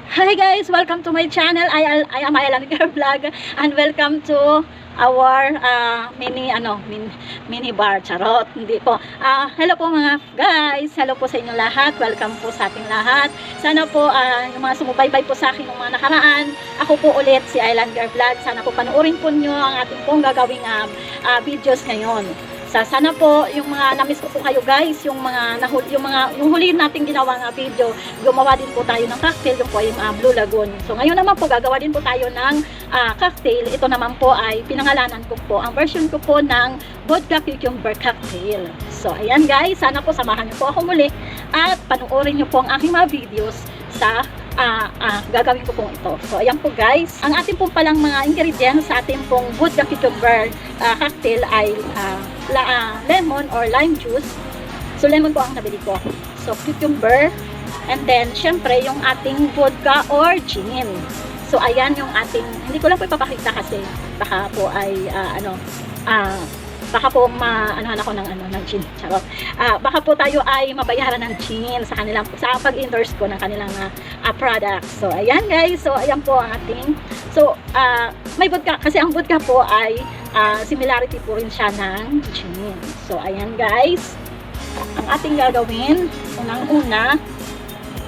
Hi guys, welcome to my channel. I am Ayelan Girl Vlog and welcome to our mini bar. Charot, hindi po. Hello po mga guys. Hello po sa inyo lahat. Welcome po sa ating lahat. Sana po yung mga sumubaybay po sa akin ng mga nakaraan. Ako po ulit si Ayelan Girl Vlog. Sana po panoorin po nyo ang ating pong gagawing videos ngayon. Sana po yung mga na-miss ko po kayo guys, yung huli nating ginawang video, gumawa din po tayo ng cocktail, yung po yung Blue Lagoon. So ngayon naman po gagawa din po tayo ng cocktail. Ito naman po ay pinangalanan ko po, ang version ko po ng vodka cucumber cocktail. So ayan guys, sana po samahan niyo po ako muli at panoorin niyo po ang aking mga videos sa gagawin ko pong ito. So ayan po guys, ang ating pong palang mga ingredients sa ating pong vodka cucumber cocktail ay lemon or lime juice. So lemon po ang nabili ko. So cucumber, and then syempre yung ating vodka or gin. So ayan yung ating, hindi ko lang po ipapakita kasi baka po ay baka po maanuhan ako ng gin. Charot. Baka po tayo ay mabayaran ng gin sa kanilang, sa pag-endorse ko ng kanilang products. So ayan guys, so ayan po ang ating, so may vodka kasi ang vodka po ay similarity po rin siya ng gin. So ayan guys, ang ating gagawin unang-una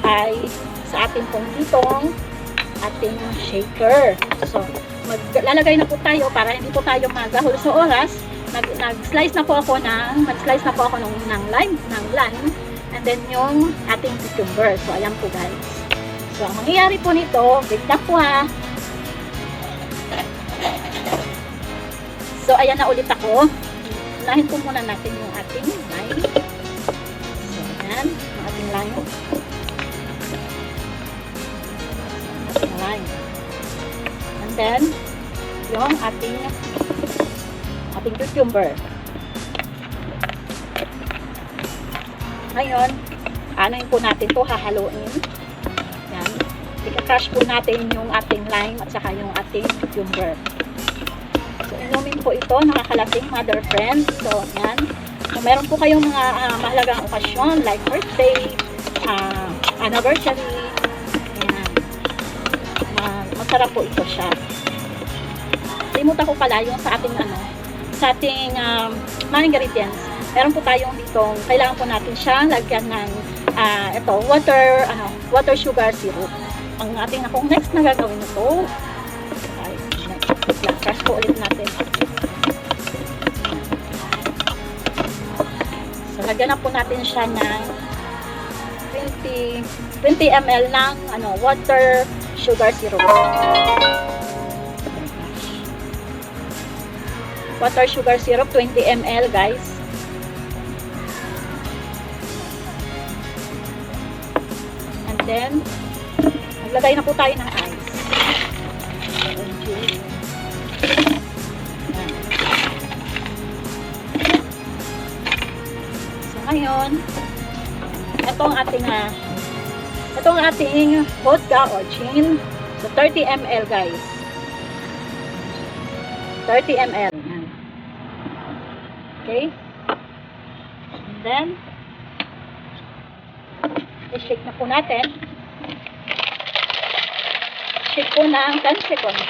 ay sa ating pong ditong ating shaker. So maglalagay na po tayo para hindi po tayo magahol sa oras. Nag-slice na po ako ng lime, and then yung ating cucumber. So ayan po guys. So ang mangyayari po nito, wait lang po ha. So ayan na ulit ako. Unahin po muna natin yung ating lime. So ayan, yung ating lime. And then yung ating cucumber. Ngayon, anoin po natin to, hahaluin. Yan. I-crush po natin yung ating lime at saka yung ating cucumber. So, inumin po ito, nakakalasing mother friend. So, yan. So, meron po kayong mga mahalagang okasyon like birthday, anniversary. Yan. Masarap po ito siya. Limutan ko pala yung sa ating mga ingredients. Meron po tayong dito, kailangan po natin siyang lagyan ng water sugar syrup. Ang ating next na gagawin ito ay crush po ulit natin. So lagyan na po natin siya ng 20 ml ng water sugar syrup. Water sugar syrup, 20 ml guys. And then, maglagay na po tayo ng ice. So ngayon, ito ang ating vodka o gin. So 30 ml guys. 30 ml. Okay? And then, i-shake na po natin. Shake po ng 10 seconds.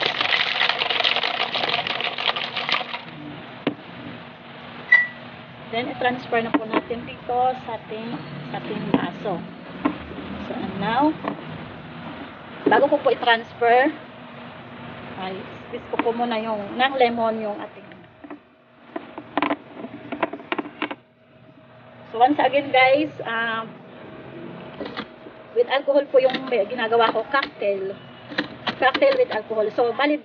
Then, i-transfer na po natin dito sa ating baso. So, and now, bago ko po i-transfer, ay, squeeze ko po muna ng lemon yung ating. So once again guys, with alcohol po yung ginagawa ko, cocktail with alcohol. So valid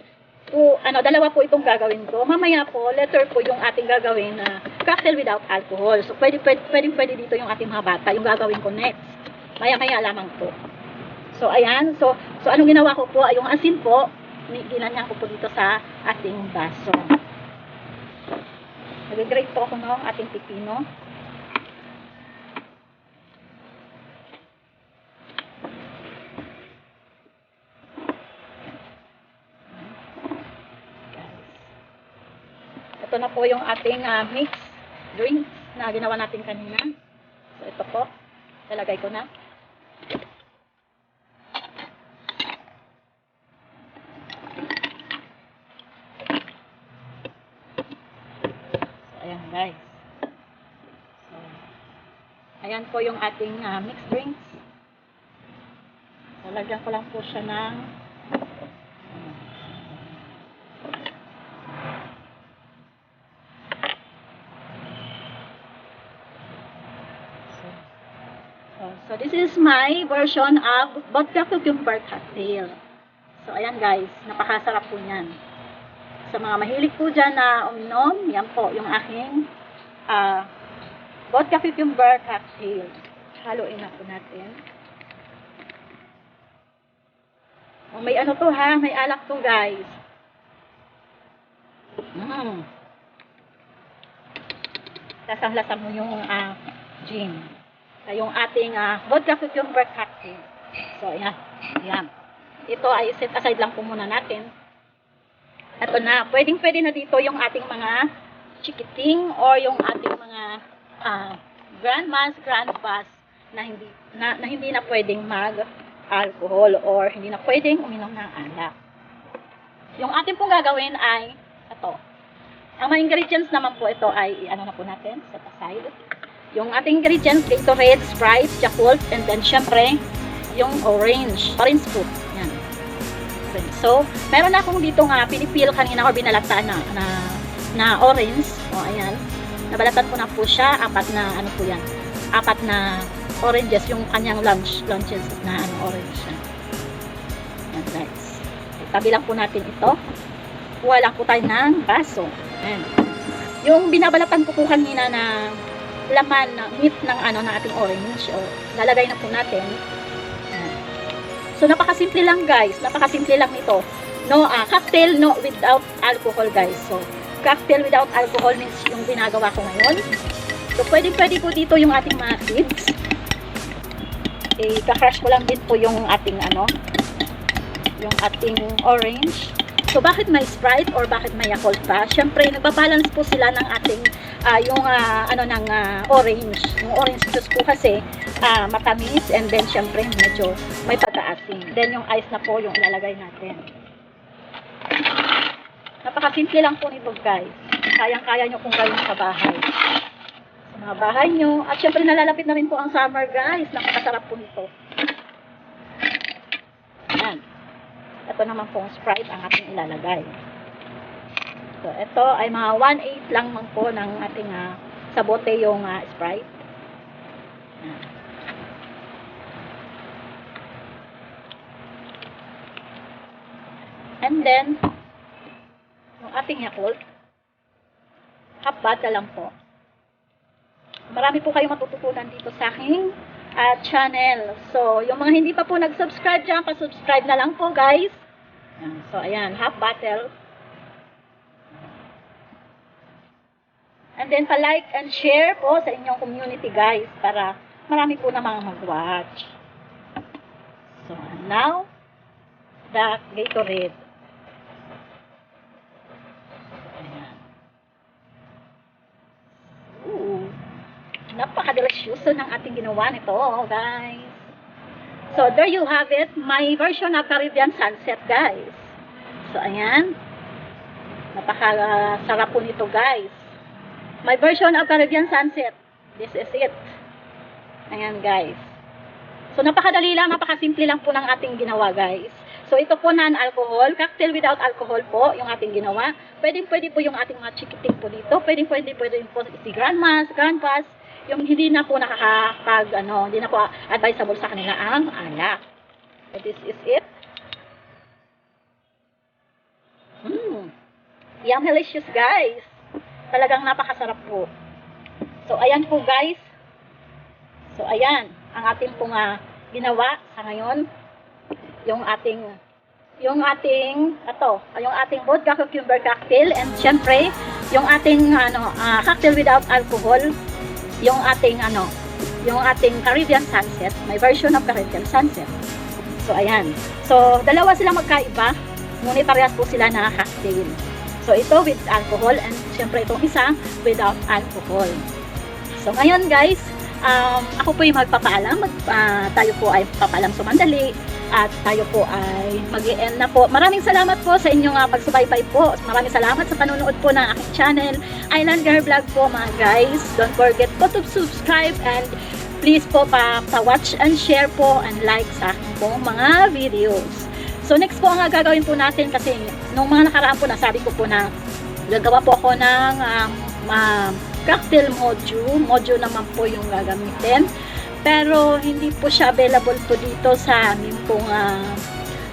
po, dalawa po itong gagawin ko. Mamaya po, later po yung ating gagawin na cocktail without alcohol. So pwede dito yung ating mga bata, yung gagawin ko next. Maya lamang po. So ayan, so anong ginawa ko po, ay yung asin po, ginanyan ko po dito sa ating baso. Nag-grate po ako ng ating pipino. Ito na po yung ating mix drinks na ginawa natin kanina. So ito po, lalagay ko na. ayan guys. So, ayan po yung ating mixed drinks. So, lagyan ko lang po siya ng so this is my version of vodka cucumber cocktail. So, ayan guys, napakasarap po niyan. Sa mga mahilig po dyan na uminom, yan po yung aking vodka cucumber cocktail. Haluin na po natin. Oh, may ano to ha, may alak to guys. Lasang-lasang mo yung gin. Yung ating vodka cucumber cocktail. So, ayan. Ayan. Ito ay set aside lang po muna natin. Ito na. Pwedeng-pwede na dito yung ating mga chikiting or yung ating mga grandmas, grandpas na hindi na pwedeng mag-alcohol or hindi na pwedeng uminom ng alak. Yung ating pong gagawin ay ito. Ang mga ingredients naman po ito ay ano na po natin, set aside. Yung ating ingredients, Gatorade, Sprite, Yakult, and then syempre, yung orange fruit. Yan. So, meron na akong dito nga pinipil kanina or binalatan na orange. O, ayan. Nabalatan ko na po siya. Apat na oranges yung kanyang lunches na orange. Yan guys. Tabi lang po natin ito. Kuha lang po tayo ng baso. Ayan. Yung binabalatan ko po kanina na laman na meat ng na ating orange o lalagay na po natin. So napakasimple lang guys, napakasimple lang nito. No, cocktail no without alcohol guys. So cocktail without alcohol means yung ginagawa ko ngayon. So pwede po dito yung ating mga seeds. Ka-crush ko lang din po yung ating yung ating orange. So bakit may Sprite or bakit may Yakult pa? Syempre nagba-balance po sila ng ating yung ng orange. Yung orange juice po kasi matamis and then syempre medyo may pagka-asim. Then yung ice na po yung ilalagay natin. Napakasimple lang po nito guys. Kayang-kaya nyo kung gawin sa bahay. Sa mga bahay nyo. At syempre nalalapit na rin po ang summer guys. Napakasarap po nito. Ayan. Ito naman pong Sprite ang ating ilalagay. So, ito ay mga 1/8 lang man po ng ating sa bote yung Sprite. And then, yung ating Yakult, half bottle lang po. Marami po kayong matututunan dito sa aking channel. So, yung mga hindi pa po nag-subscribe dyan, pa-subscribe na lang po guys. So, ayan, half bottle. And then, pa-like and share po sa inyong community guys para marami po na mga mag-watch. So, now, the Gatorade. Napaka-delicioso ng ating ginawa nito, guys. So, there you have it. My version of Caribbean Sunset, guys. So, ayan. Napaka-sarap po nito, guys. My version of Caribbean Sunset. This is it. Ayan, guys. So, napakadali lang, napakasimple lang po ng ating ginawa, guys. So, ito po non-alcohol. Cocktail without alcohol po yung ating ginawa. Pwede po yung ating mga chikiting po dito. Pwede po si grandmas, grandpas. Yung hindi na po hindi na po advisable sa kanila ang alak. So, this is it. Yum, delicious guys. Talagang napakasarap po. So, ayan po guys. So, ayan. Ang ating pong ginawa sa ngayon. Yung ating vodka cucumber cocktail. And syempre, yung ating cocktail without alcohol. Yung ating Caribbean Sunset, may version of Caribbean Sunset. So ayan. So dalawa silang magkaiba, ngunit parehas po sila na cocktail. So ito with alcohol and syempre itong isa without alcohol. So ngayon guys, ako po yung magpapaalam, tayo po ay papaalam sumandali. at tayo po ay mag-i-end na po. Maraming salamat po sa inyong pagsubaybay po. Maraming salamat sa panonood po ng aking channel, Island Girl Vlog po mga guys. Don't forget po to subscribe and please po pa-watch and share po and like sa aking po mga videos. So next po ang gagawin po natin kasi nung mga nakaraan po nasabi ko po na gagawa po ako ng cocktail module naman po yung gagamitin. Pero hindi po siya available po dito sa amin pong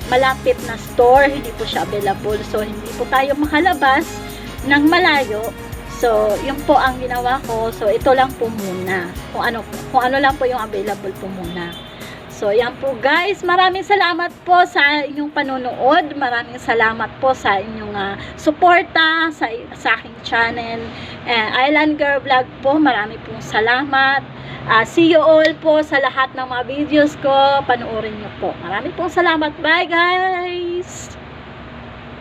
malapit na store. Hindi po siya available. So, hindi po tayo makalabas ng malayo. So, yun po ang ginawa ko. So, ito lang po muna. Kung ano lang po yung available po muna. So, yan po guys. Maraming salamat po sa inyong panonood. Maraming salamat po sa inyong suporta sa aking channel. Island Girl Vlog po. Maraming pong salamat. See you all po sa lahat ng mga videos ko. Panoorin nyo po. Maraming pong salamat. Bye guys!